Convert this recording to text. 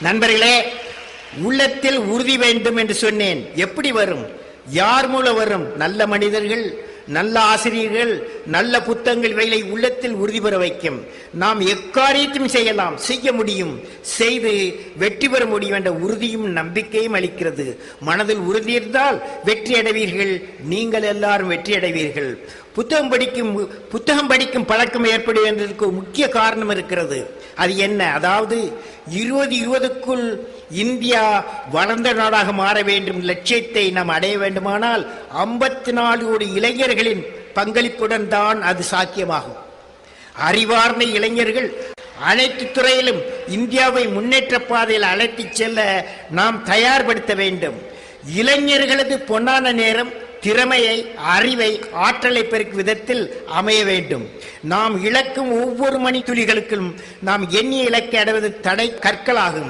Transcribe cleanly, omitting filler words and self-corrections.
நண்பர்களே, உள்ளத்தில் உறுதி வேண்டும் என்று சொன்னேன். எப்படி வரும்? யார் மூலம் வரும்? நல்ல மனிதர்கள், நல்ல ஆசிரியர்கள், நல்ல புத்தகங்கள் இவைகளை உள்ளத்தில் உறுதி பெற வைக்கும். நாம் எக்காரியத்தையும் செய்யலாம், செய்ய முடியும், செய்து வெற்றி பெற முடியும் என்ற உறுதியும் நம்பிக்கையும் அளிக்கிறது. மனதில் உறுதி இருந்தால் வெற்றி அடைவீர்கள். நீங்கள் எல்லாரும் வெற்றி அடைவீர்கள். புத்தகம் படிக்கும் பழக்கம் ஏற்படுவதற்கு முக்கிய காரணம் இருக்கிறது. அது என்ன? அதாவது 2020க்குள் இந்தியா வளர்ந்த நாடாக மாற வேண்டும் லட்சியத்தை நாம் அடைய வேண்டுமானால் 54 கோடி இளைஞர்களின் பங்களிப்புடன் தான் அது சாத்தியமாகும். அறிவார்ந்த இளைஞர்கள் அனைத்து துறையிலும் இந்தியாவை முன்னேற்ற பாதையில் அழைத்துச் செல்ல நாம் தயார்படுத்த வேண்டும். இளைஞர்களது பொன்னான நேரம் திறமையை, அறிவை, ஆற்றலை பெருக்கும் விதத்தில் அமைய வேண்டும். நாம் இழக்கும் ஒவ்வொரு மணித்துளிகளுக்கும் நாம் எண்ணிய இலக்கை அடைவது தடை கற்களாகும்.